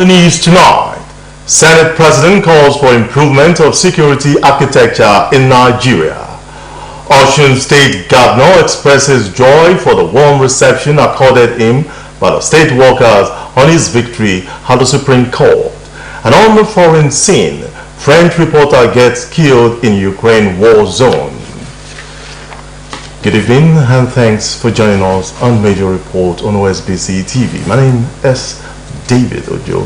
The news tonight. Senate President calls for improvement of security architecture in Nigeria. Osun State Governor expresses joy for the warm reception accorded him by the state workers on his victory at the Supreme Court. And on the foreign scene, French reporter gets killed in Ukraine war zone. Good evening and thanks for joining us on Major Report on Osbc TV. My name is David Ojo.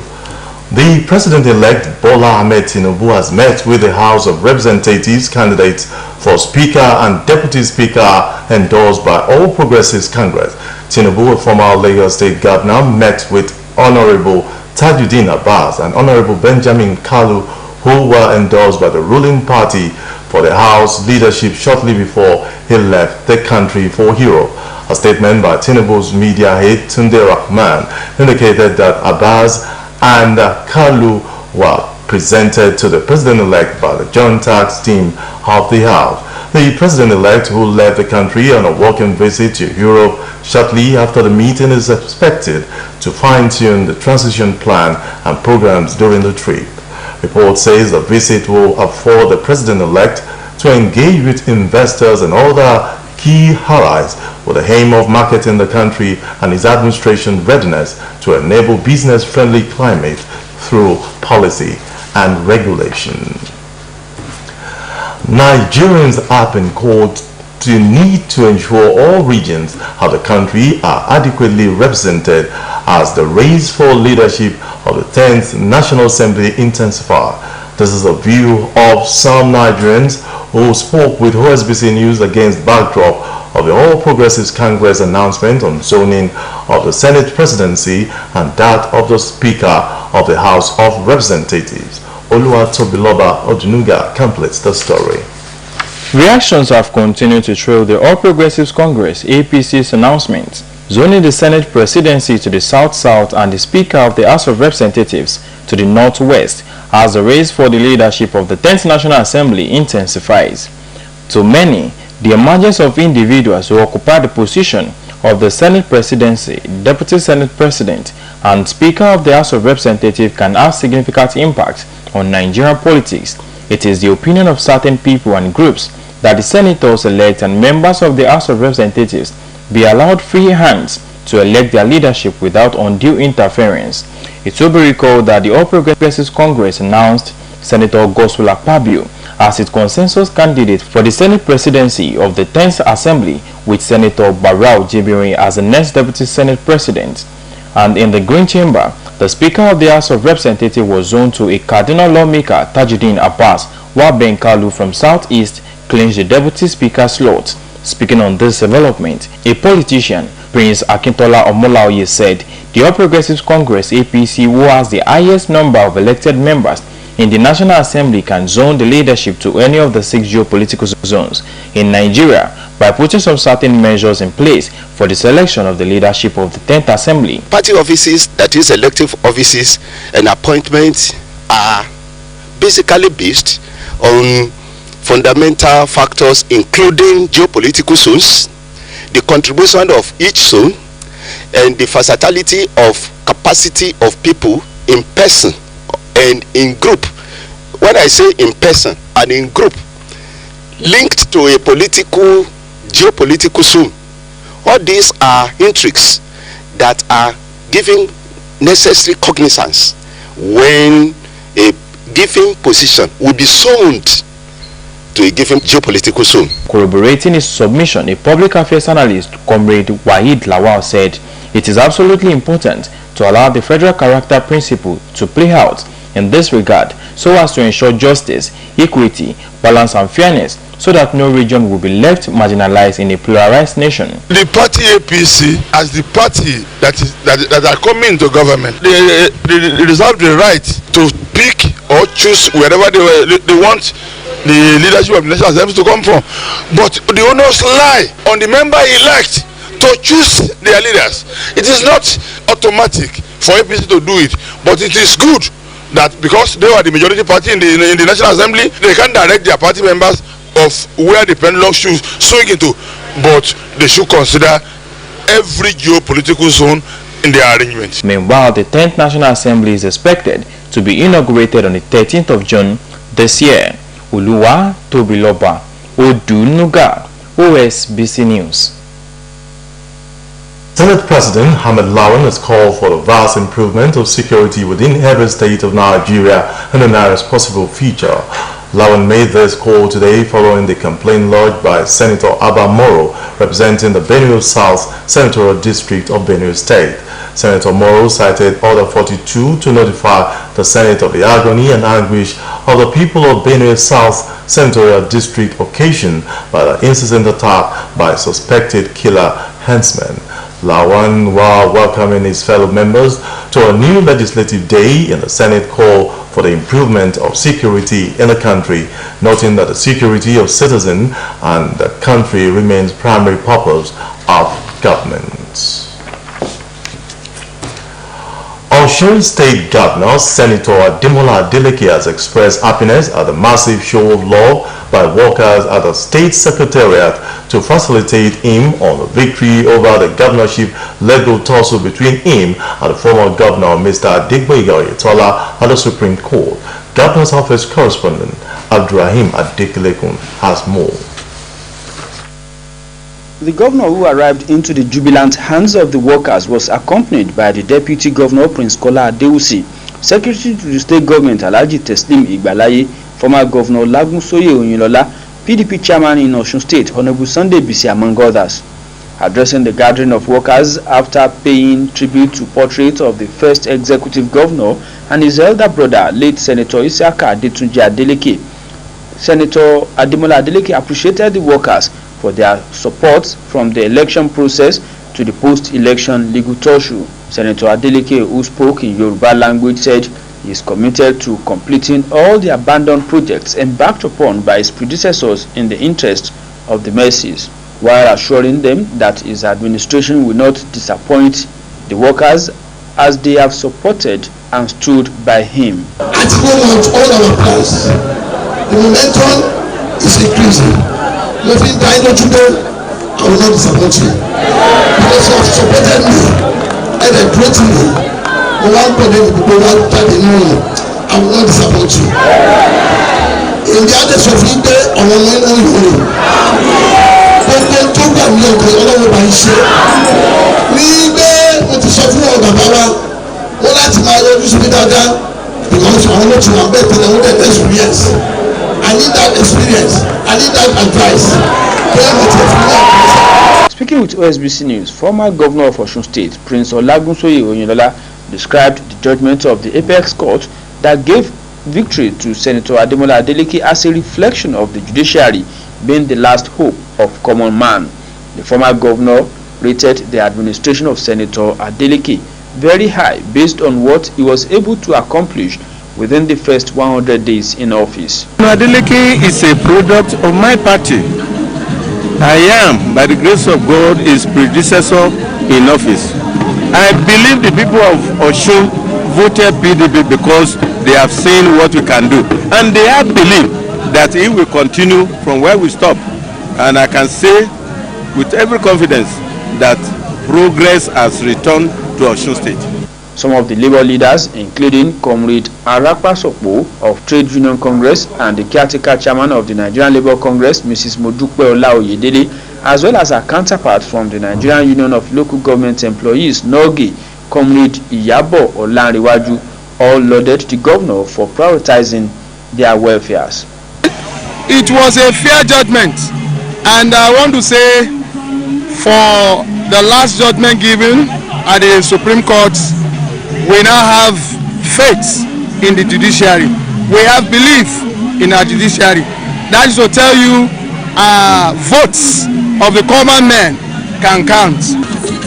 The President-elect Bola Ahmed Tinubu has met with the House of Representatives candidates for Speaker and Deputy Speaker endorsed by All Progressives Congress. Tinubu, a former Lagos State Governor, met with Honorable Tajuddin Abbas and Honorable Benjamin Kalu, who were endorsed by the ruling party for the House leadership shortly before he left the country for Europe. A statement by Tinubu's media aide Tunde Rahman indicated that Abbas and Kalu were presented to the President-elect by the Joint Tax Team of the House. The President-elect, who left the country on a working visit to Europe shortly after the meeting, is expected to fine-tune the transition plan and programs during the trip. Report says the visit will afford the President-elect to engage with investors and other key allies with the aim of marketing the country and his administration readiness to enable business-friendly climate through policy and regulation. Nigerians have been called to need to ensure all regions of the country are adequately represented as the race for leadership of the 10th National Assembly intensifies. This is a view of some Nigerians who spoke with Osbc News against backdrop of the All Progressives Congress announcement on zoning of the Senate presidency and that of the Speaker of the House of Representatives. Oluwatobiloba Odunuga completes the story. Reactions have continued to trail the All Progressives Congress APC's announcement zoning the Senate presidency to the South-South and the Speaker of the House of Representatives to the Northwest as the race for the leadership of the 10th National Assembly intensifies. To many, the emergence of individuals who occupy the position of the Senate presidency, Deputy Senate President, and Speaker of the House of Representatives can have significant impact on Nigerian politics. It is the opinion of certain people and groups that the senators-elect and members of the House of Representatives be allowed free hands to elect their leadership without undue interference. It will be recalled that the All Progressives Congress announced Senator Godswill Akpabio as its consensus candidate for the Senate presidency of the 10th Assembly, with Senator Barau Jibiri as the next Deputy Senate President. And in the Green Chamber, the Speaker of the House of Representatives was zoned to a cardinal lawmaker, Tajuddin Abbas, while Ben Kalu from Southeast clinched the Deputy Speaker slot. Speaking on this development, a politician, Prince Akintola Omolaoye, said the All Progressives Congress APC, who has the highest number of elected members in the National Assembly, can zone the leadership to any of the 6 geopolitical zones in Nigeria by putting some certain measures in place for the selection of the leadership of the 10th Assembly. Party offices, that is elective offices and appointments, are basically based on fundamental factors including geopolitical zones, the contribution of each zone, and the versatility of capacity of people in person and in group. When I say in person and in group, linked to a geopolitical zone, all these are intrigues that are giving necessary cognizance when a given position will be zoned to a given geopolitical zone. Corroborating his submission, a public affairs analyst, Comrade Wahid Lawal, said it is absolutely important to allow the federal character principle to play out in this regard so as to ensure justice, equity, balance and fairness so that no region will be left marginalized in a pluralized nation. The party APC, as the party that are coming into government, they reserve the right to pick or choose wherever they want the leadership of the National Assembly to come from. But the onus lie on the member-elect to choose their leaders. It is not automatic for APC to do it, but it is good that because they are the majority party in the National Assembly, they can direct their party members of where the pendulum should swing into. But they should consider every geopolitical zone, in their arrangement. Meanwhile, the 10th National Assembly is expected to be inaugurated on the 13th of June this year. Uluwa Tobiloba, Odunuga, OSBC News. Senate President Hamid Lawan has called for the vast improvement of security within every state of Nigeria in the nearest possible future. Lawan made this call today following the complaint lodged by Senator Abba Moro, representing the Benue South Senatorial District of Benue State. Senator Moro cited Order 42 to notify the Senate of the agony and anguish of the people of Benue South Senatorial District occasioned by the incessant attack by suspected killer henchmen. Lawan, while welcoming his fellow members to a new legislative day in the Senate, call for the improvement of security in the country, noting that the security of citizens and the country remains primary purpose of government. Osun State Governor Senator Ademola Adeleke has expressed happiness at the massive show of love by workers at the State Secretariat to facilitate him on the victory over the governorship legal tussle between him and the former governor Mr. Adegboyega Oyetola at the Supreme Court. Governor's Office correspondent Abdurrahim Adekelekun has more. The governor, who arrived into the jubilant hands of the workers, was accompanied by the Deputy Governor Prince Kola Adewusi, Secretary to the State Government Alhaji Teslim Igbalaye, former Governor Lagunsoye Oyinlola, PDP Chairman in Osun State Honorable Sunday Bisi, among others. Addressing the gathering of workers after paying tribute to portrait of the first executive governor and his elder brother, late Senator Isiaka Adetunji Adeleke, Senator Ademola Adeleke appreciated the workers for their support from the election process to the post-election legal tussle. Senator Adeleke, who spoke in Yoruba language, said he is committed to completing all the abandoned projects embarked upon by his predecessors in the interest of the masses, while assuring them that his administration will not disappoint the workers as they have supported and stood by him. At the moment, all our plans, the momentum is increasing. Nothing died not today, I will not disappoint you. Because you have supported me and then created me. The one putting people want that they know, I will not disappoint you. In the others of you there, I will not know you. Gbogbo tó gbà mí ọ̀gbìn ọlọ́wọ́ bá ń ṣe. Ní gbé mo ti sọ fún ọ bàbá wa, wọ́n láti máa yọjú sí mi dáadáa. Because àwọn ló ti wà bẹ́ẹ̀ tẹ́lẹ̀ wọ́n dẹ̀ experience. I need that experience. I need that advice. Speaking with OSBC News, former governor of Osun State, Prince Olagunsoye Oyinlola, described the judgment of the Apex Court that gave victory to Senator Ademola Adeleke as a reflection of the judiciary being the last hope of common man. The former governor rated the administration of Senator Adeleke very high based on what he was able to accomplish within the first 100 days in office. Adeleke is a product of my party. I am, by the grace of God, his predecessor in office. I believe the people of Osun voted PDP because they have seen what we can do. And they have believed that he will continue from where we stop. And I can say with every confidence that progress has returned to Osun State. Some of the labor leaders, including Comrade Arakpa Sokpo of Trade Union Congress and the caretaker chairman of the Nigerian Labour Congress, Mrs. Modupe Ola Oyedele, as well as her counterpart from the Nigerian Union of Local Government Employees, NOGI, Comrade Iyabo Olanrewaju, all lauded the governor for prioritizing their welfares. It was a fair judgment, and I want to say for the last judgment given at the Supreme Court, we now have faith in the judiciary. We have belief in our judiciary. That is to tell you, votes of the common man can count.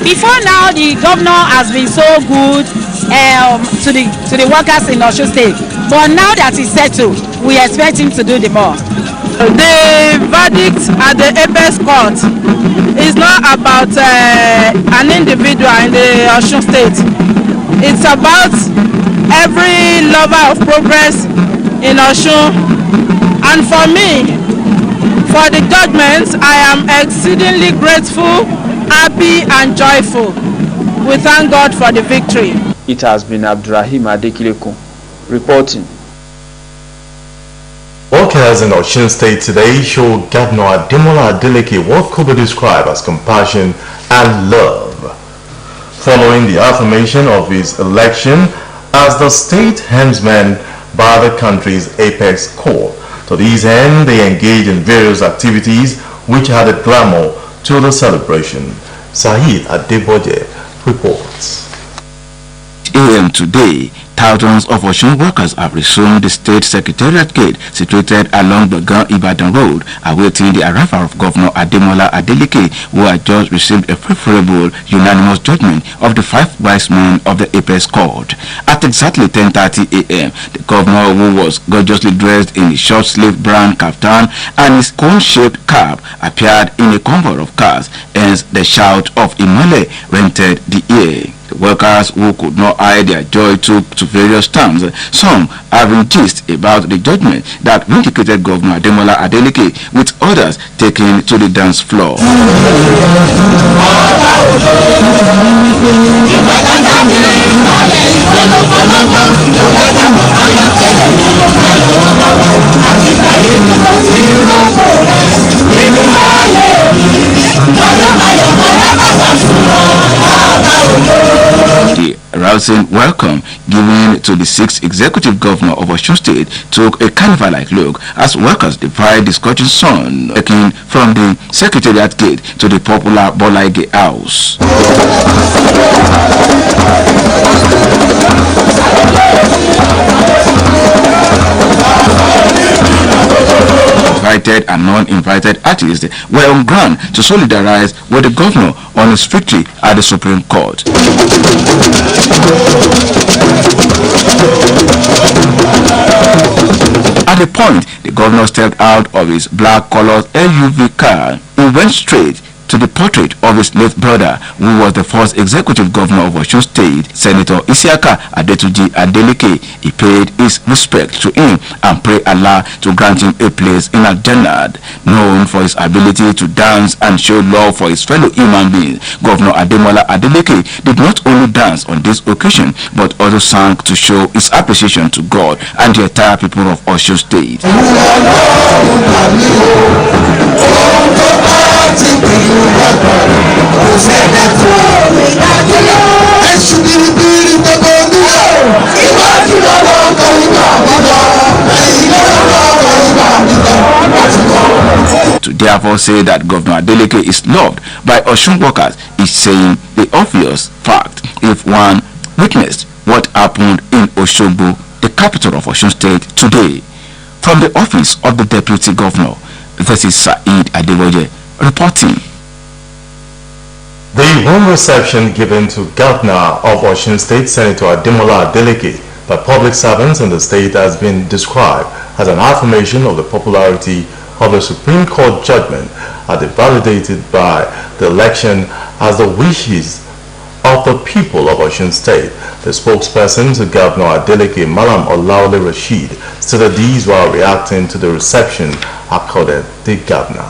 Before now, the governor has been so good to the workers in Osun State, but now that it's settled, we expect him to do the more. The verdict at the Apex Court is not about an individual in the Osun State. It's about every lover of progress in Osun. And for me, for the judgment, I am exceedingly grateful, happy and joyful. we thank God for the victory. It has been Abdurrahim Adekilekun reporting. Workers in Osun State today show Governor Ademola Adeleke what could be described as compassion and love, following the affirmation of his election as the state helmsman by the country's apex court. To this end, they engaged in various activities which added glamour to the celebration. Saheed Adeboje reports. AM today, thousands of Osun workers have resumed the state secretariat gate situated along the Ibadan road, awaiting the arrival of Governor Ademola Adeleke, who had just received a favorable unanimous judgment of the 5 wise men of the Apex Court. At exactly 10:30 a.m., the governor, who was gorgeously dressed in a short-sleeved brown kaftan and his cone-shaped cap, appeared in a convoy of cars, hence the shout of Imole rented the air. The workers, who could not hide their joy, took to various stands, some having gist about the judgment that vindicated Governor Ademola Adeleke, with others taken to the dance floor. The rousing welcome given to the 6th executive governor of Osun State took a carnival-like look as workers defied the scorching sun, taking from the secretariat gate to the popular Bolaige house. Invited and non-invited artists were on ground to solidarize with the governor on his victory at the Supreme Court. At the point, the governor stepped out of his black-colored SUV car. He went straight to the portrait of his late brother, who was the first executive governor of Osun State, Senator Isiaka Adetuji Adeleke. He paid his respect to him and prayed Allah to grant him a place in Al-Jannah. Known for his ability to dance and show love for his fellow human beings, Governor Ademola Adeleke did not only dance on this occasion, but also sang to show his appreciation to God and the entire people of Osun State. To therefore say that Governor Adeleke is loved by Osun workers is saying the obvious fact if one witnessed what happened in Osogbo, the capital of Osun State, today. From the office of the Deputy Governor, this is Saeed Adeboje reporting. The warm reception given to Governor of Osun State, Senator Ademola Adeleke, by public servants in the state has been described as an affirmation of the popularity of the Supreme Court judgment, as validated by the election as the wishes of the people of Osun State. The spokesperson to Governor Adeleke, Malam Olaole Rashid, stated these while reacting to the reception accorded the governor.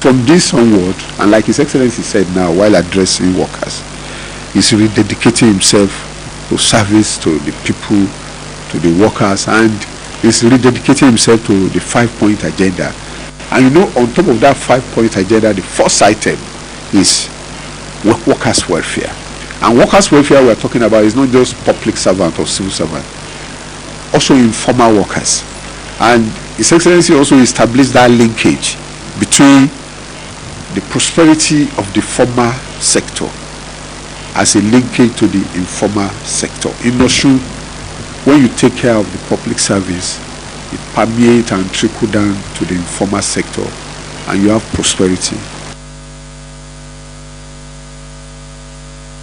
From this onward, and like His Excellency said now while addressing workers, he's rededicating himself to service to the people, to the workers, and he's rededicating himself to the 5-point agenda. And you know, on top of that 5-point agenda, the first item is workers' welfare. And workers' welfare we're talking about is not just public servant or civil servant, also informal workers. And His Excellency also established that linkage between the prosperity of the formal sector as a linkage to the informal sector. In Osun, when you take care of the public service, it permeates and trickles down to the informal sector, and you have prosperity.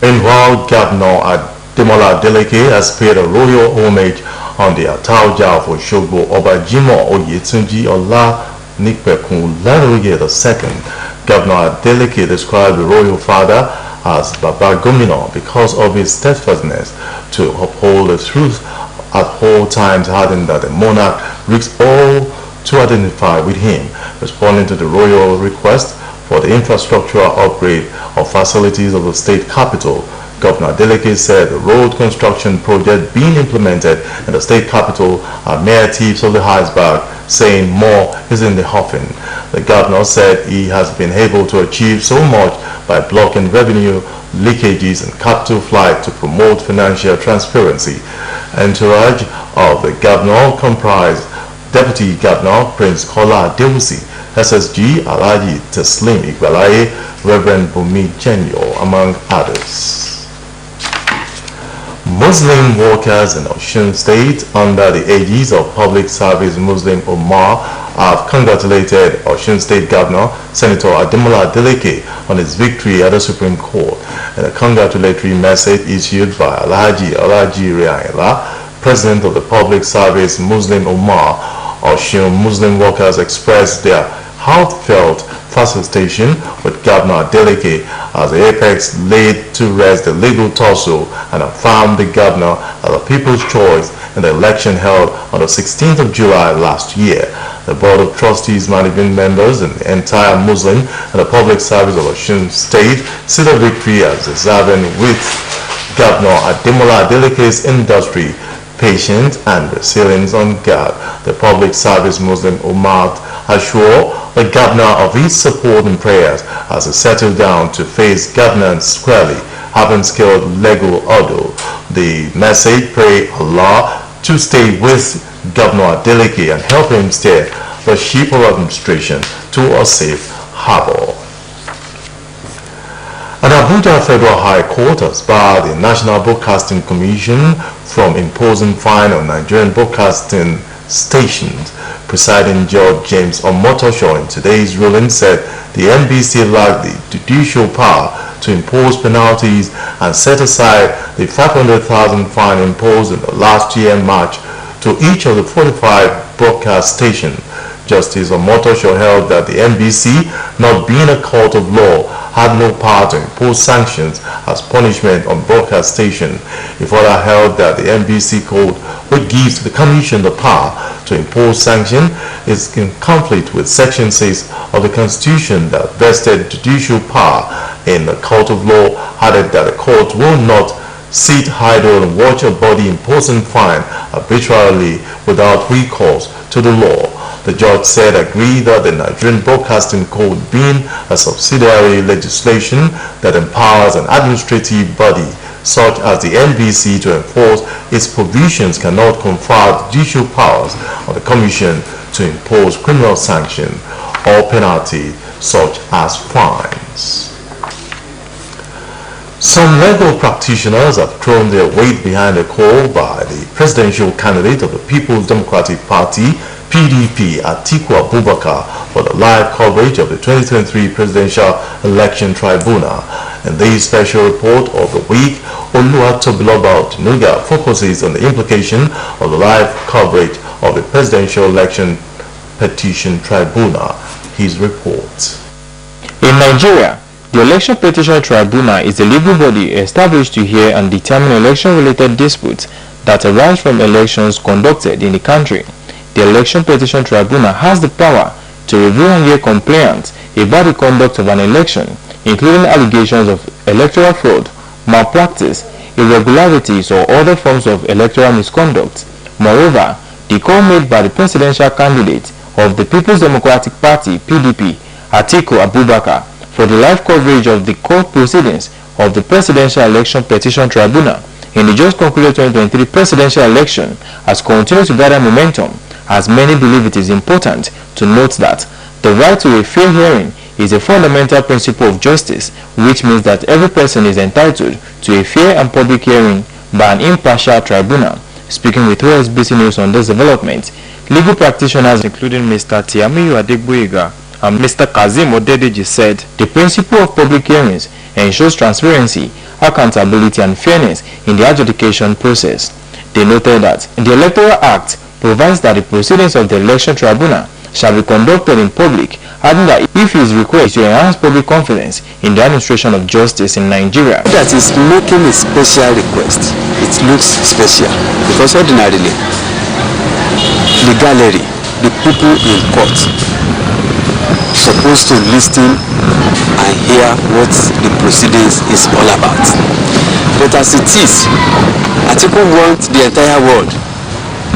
Meanwhile, Governor Ademola Adeleke has paid a royal homage on the Atauja of Osogbo Obajimo Oyetunji Ola Nikpekun Laroye II. Governor Adeleke described the royal father as Baba Gomino because of his steadfastness to uphold the truth at all times, adding that the monarch risks all to identify with him. Responding to the royal request for the infrastructural upgrade of facilities of the state capital. Governor Adeleke said the road construction project being implemented in the state capital are mere tips of the iceberg, saying more is in the offing. The governor said he has been able to achieve so much by blocking revenue leakages and capital flight to promote financial transparency. Entourage of the governor comprised Deputy Governor Prince Kola Adewusi, SSG Alhaji Teslim Igbalaye, Reverend Bumi Jenyo, among others. Muslim workers in Osun State under the aegis of Public Service Muslim Ummah have congratulated Osun State Governor Senator Ademola Adeleke on his victory at the Supreme Court. In a congratulatory message issued by Alhaji Riayla, President of the Public Service Muslim Ummah, Osun Muslim workers expressed their heartfelt felicitation with Governor Adeleke as the apex laid to rest the legal tussle and affirmed the governor as the people's choice in the election held on the 16th of July last year. The Board of Trustees, managing members, and the entire Muslim and the public service of Osun State see the victory as deserving, with Governor Ademola Adeleke's industry, patience and resilience on guard. The Public Service Muslim Ummah assure the governor of his support and prayers as he settled down to face governance squarely, having scaled legal hurdle. The message pray Allah to stay with Governor Adeleke and help him steer the ship of administration to a safe harbor. An Abuja Federal High Court has barred the National Broadcasting Commission from imposing fine on Nigerian broadcasting stations. Presiding Judge James Omotosho in today's ruling said the NBC lacked the judicial power to impose penalties and set aside the 500,000 fine imposed in the last year March to each of the 45 broadcast stations. Justice Omotosho held that the NBC, not being a court of law, had no power to impose sanctions as punishment on broadcast stations. He further held that the NBC code, which gives the Commission the power to impose sanctions, is in conflict with Section 6 of the Constitution that vested judicial power in the court of law, added that the court will not sit idle and watch a body imposing fine arbitrarily without recourse to the law. The judge said agreed that the Nigerian Broadcasting Code, being a subsidiary legislation that empowers an administrative body such as the NBC to enforce its provisions, cannot confer judicial powers on the Commission to impose criminal sanction or penalty such as fines. Some legal practitioners have thrown their weight behind the call by the presidential candidate of the People's Democratic Party, PDP, Atiku Abubakar, for the live coverage of the 2023 Presidential Election Tribunal. In this special report of the week, Oluwatobiloba Otunuga focuses on the implication of the live coverage of the Presidential Election Petition Tribunal. His report. In Nigeria, the Election Petition Tribunal is a legal body established to hear and determine election-related disputes that arise from elections conducted in the country. The Election Petition Tribunal has the power to review and hear complaints about the conduct of an election, including allegations of electoral fraud, malpractice, irregularities, or other forms of electoral misconduct. Moreover, the call made by the presidential candidate of the People's Democratic Party, PDP, Atiku Abubakar, for the live coverage of the court proceedings of the Presidential Election Petition Tribunal in the just concluded 2023 presidential election has continued to gather momentum, as many believe it is important to note that the right to a fair hearing is a fundamental principle of justice, which means that every person is entitled to a fair and public hearing by an impartial tribunal. Speaking with Osbc News on this development, legal practitioners including Mr. Tiamiyu Adegboyega and Mr. Kazim Odedeji said the principle of public hearings ensures transparency, accountability and fairness in the adjudication process. They noted that the Electoral Act provides that the proceedings of the Election Tribunal shall be conducted in public, adding that if it is required to enhance public confidence in the administration of justice in Nigeria. That is making a special request. It looks special because ordinarily the gallery, the people in court, supposed to listen and hear what the proceedings is all about. But as it is, Atiku wants the entire world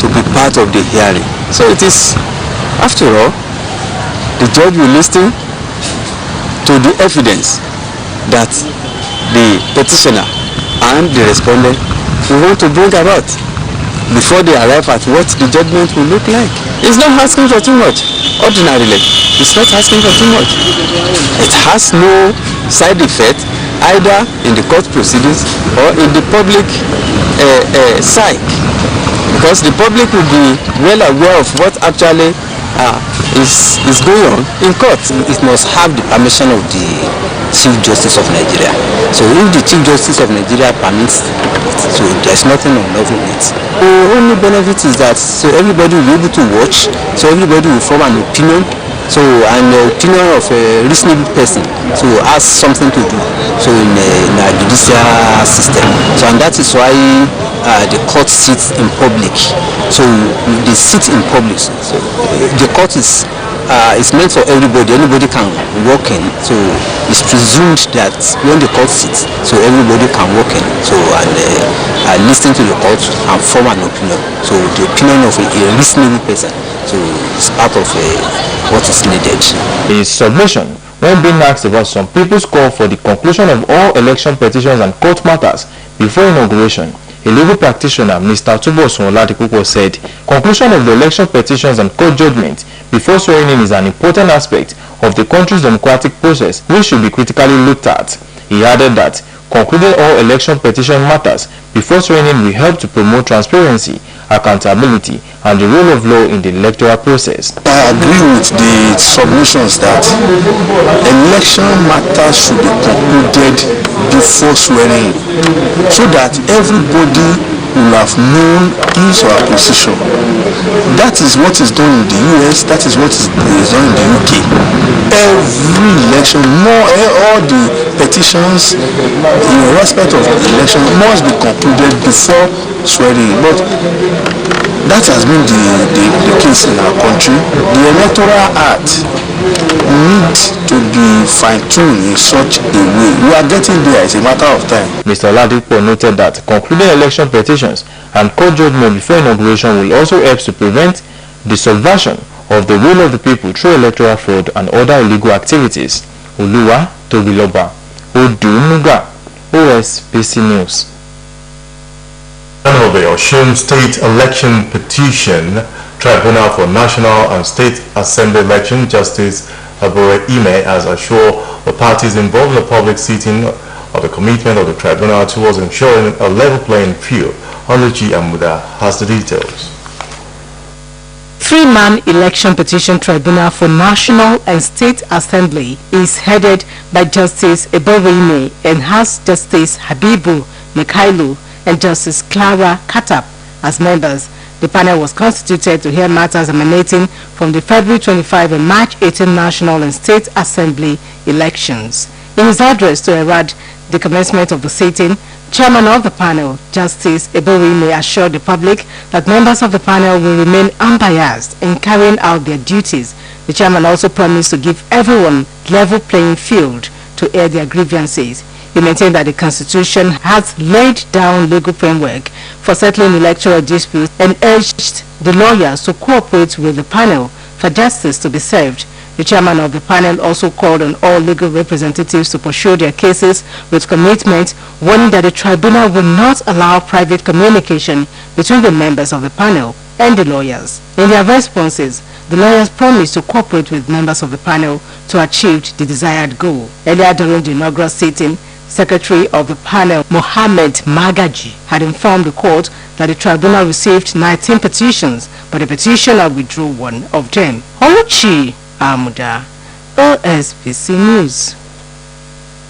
to be part of the hearing. So it is, after all, the judge will listen to the evidence that the petitioner and the respondent will want to bring about before they arrive at what the judgment will look like. It's not asking for too much. Ordinarily, it's not asking for too much. It has no side effect either in the court proceedings or in the public side, because the public will be well aware of what actually is going on in court. It must have the permission of the Chief Justice of Nigeria. So if the Chief Justice of Nigeria permits it, so there's nothing unlawful in it. The only benefit is that so everybody will be able to watch, so everybody will form an opinion. So an opinion of a reasonable person so has something to do so in a judicial system. So and that is why the court sits in public. So they sit in public. So the court is meant for everybody. Anybody can walk in. So it's presumed that when the court sits, so everybody can walk in. So and listen to the court and form an opinion. So the opinion of a reasonable person. So it's part of what is needed. His submission, when being asked about some people's call for the conclusion of all election petitions and court matters before inauguration, a legal practitioner, Mr. Tubosun Oladikuko, said conclusion of the election petitions and court judgment before swearing in is an important aspect of the country's democratic process which should be critically looked at. He added that concluding all election petition matters before swearing in will help to promote transparency, accountability, and the rule of law in the electoral process. I agree with the submissions that election matters should be concluded before swearing in, so that everybody will have known his or her position. That is what is done in the US, that is what is done in the UK. Every election, all the petitions in respect of the election must be concluded before swearing in. But that has been the case in our country. The Electoral Act needs to be fine-tuned in such a way. We are getting there, it's a matter of time. Mr. Oladipo noted that concluding election petitions and court judgment before inauguration will also help to prevent the subversion of the will of the people through electoral fraud and other illegal activities. Oluwa Tobiloba, Odunuga, Osbc News. Of the Osun State Election Petition Tribunal for National and State Assembly Election, Justice Abure Ime has assured the parties involved in the public sitting of the commitment of the tribunal towards ensuring a level playing field. Oluchi Amuda has the details. Three-man election petition tribunal for National and State Assembly is headed by Justice Abure Ime and has Justice Habibu Mikailu and Justice Clara Katap as members. The panel was constituted to hear matters emanating from the February 25 and March 18 National and State Assembly elections. In his address to herald the commencement of the sitting, Chairman of the panel, Justice Abure Ime, assured the public that members of the panel will remain unbiased in carrying out their duties. The chairman also promised to give everyone level playing field to air their grievances. He maintained that the Constitution has laid down legal framework for settling electoral disputes and urged the lawyers to cooperate with the panel for justice to be served. The chairman of the panel also called on all legal representatives to pursue their cases with commitment, warning that the tribunal will not allow private communication between the members of the panel and the lawyers. In their responses, the lawyers promised to cooperate with members of the panel to achieve the desired goal. Earlier during the inaugural sitting, Secretary of the panel, Mohammed Magaji, had informed the court that the tribunal received 19 petitions, but the petitioner withdrew one of them. Oluchi Amuda, Osbc News.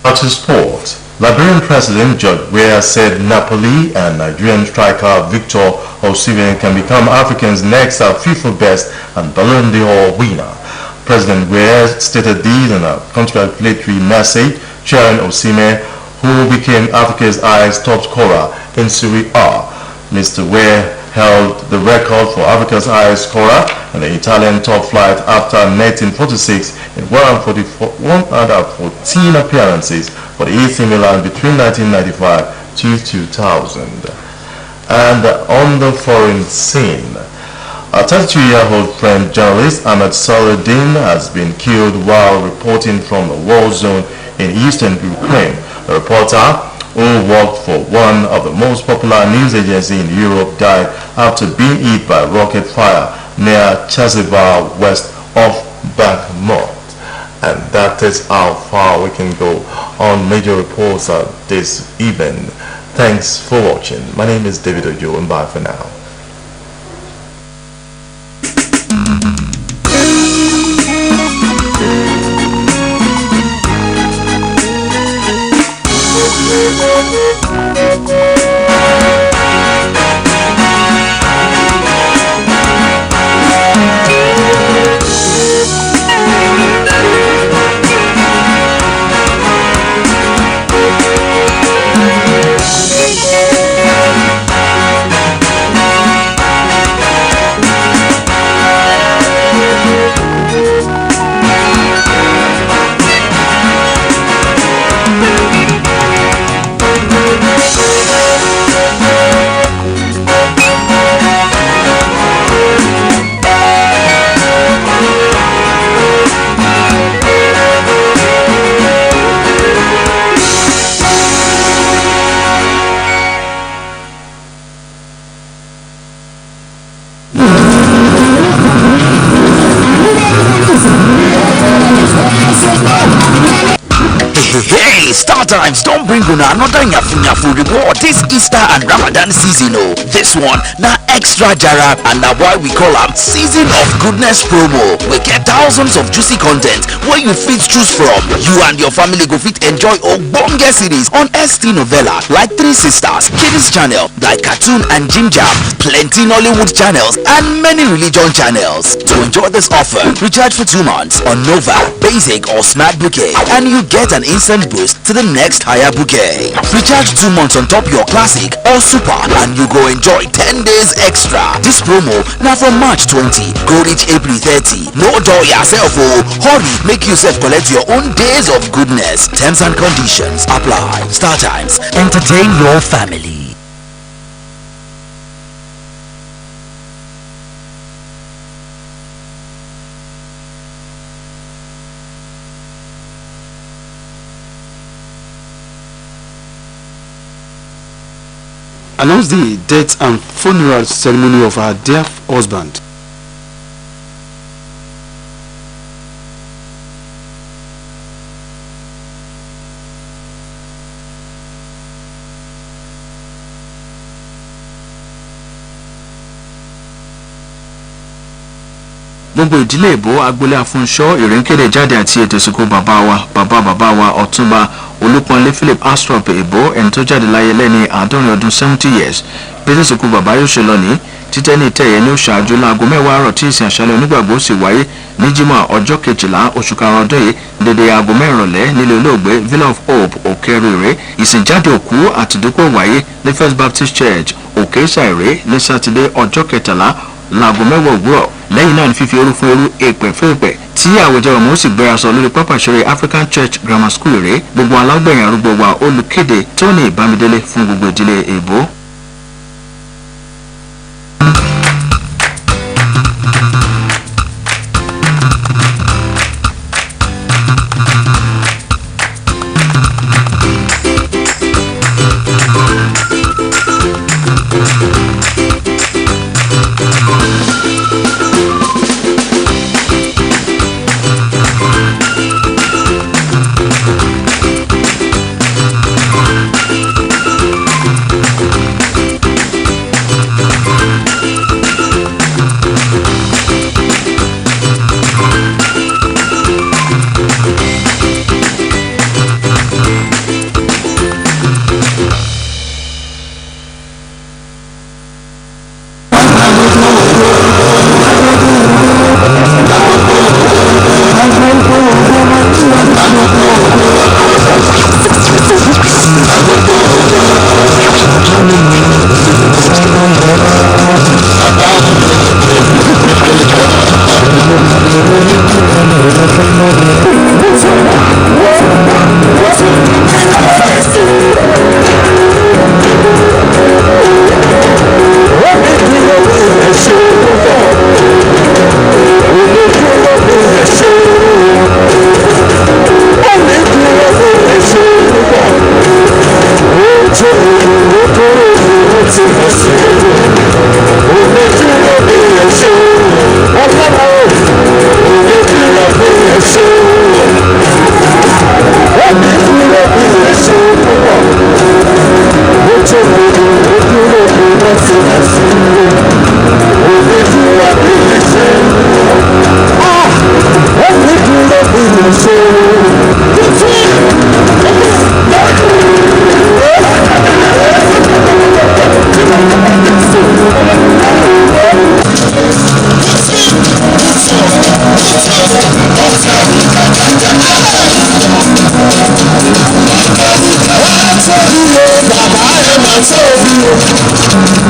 To sport. Liberian President George Weah said Napoli and Nigerian striker Victor Osimhen can become Africa's next FIFA best and Ballon d'Or winner. President Weah stated this in a congratulatory message cheering Osimhen, who became Africa's highest top scorer in Serie A. Mr. Weah held the record for Africa's highest scorer in the Italian top flight after netting 46 in 114 appearances for the AC Milan between 1995 to 2000. And on the foreign scene, a 32-year-old French journalist, Ahmed Saladin, has been killed while reporting from a war zone in eastern Ukraine. The reporter, who worked for one of the most popular news agencies in Europe, died after being hit by rocket fire near Chasiva, west of Bakhmut. And that is how far we can go on major reports this evening. Thanks for watching. My name is David Ojo, and bye for now. Hey, Star Times don't bring una another nyafu reward this Easter and Ramadan season. Oh, this one na extra jara, and na why we call am Season of Goodness promo. We get thousands of juicy content where you fit choose from. You and your family go fit enjoy ogbonge series on ST Novella like Three Sisters, Kids Channel like Cartoon and Ginger, plenty Nollywood channels, and many religion channels. To enjoy this offer, recharge for 2 months on Nova, Basic or Smart Bouquet, and you get an instant boost to the next higher bouquet. Recharge 2 months on top your classic or super, and you go enjoy 10 days extra. This promo now from March 20 go reach April 30. No door yourself, oh, hurry, make yourself collect your own days of goodness. Terms and conditions apply. Star Times, entertain your family. Announce the death and funeral ceremony of our dear husband. Gbogbo ìdílé ìbò agboolé Afúnṣọ́ ìrìnkéde jáde àti ètò ìsìnkú bàbá wa Ọ̀túnba Olúpọ̀nlé Philip Astrop ìbò ẹni tó jáde láyé lẹ́ni 70 years. Bí ìsìnkú bàbá yóò ṣe lọ ní títẹ́ ní ìtẹ́yẹ ní oṣù láago 10 àárọ̀ tí ìsìn àṣálẹ́ onígbàgbọ́ sì wáyé ní Jímọ̀ ọjọ́ 12 oṣù karùn-ún ọdún yìí dédé aago 4 ìrọ̀lẹ́ nílé olóògbé Villa of Hope Òkèrèrè. Ìsìnjáde òkú àti ìdúpẹ́ wáyé ní First Baptist Church Òkè-Ṣàìrè ní Sátidé ọjọ́ 13 láago 10 òwúrọ̀. Lẹ́yìn náà ni fífi orú fún orú èpè fún èpè tí àwùjọ ọmọ ó sì gbéra sọ lórí pápá ìṣeré African Church Grammar School rèé. Gbogbo alágbẹ̀yìn arúgbó wa olùkéde Tony Bámidélé fún gbogbo ìdílé èbó.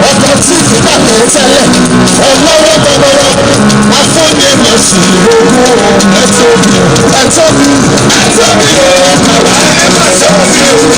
ọkọ̀ tí ìfúnpá kẹ̀ tẹ́lẹ̀ ọlọ́wọ́ gbọgbọrọ afọ́nì mọ̀sí ogún ẹ̀tọ́ mi ẹ̀tọ́ mi ẹ̀tọ́ mi o bàbá ẹ̀ má tọ́ mi o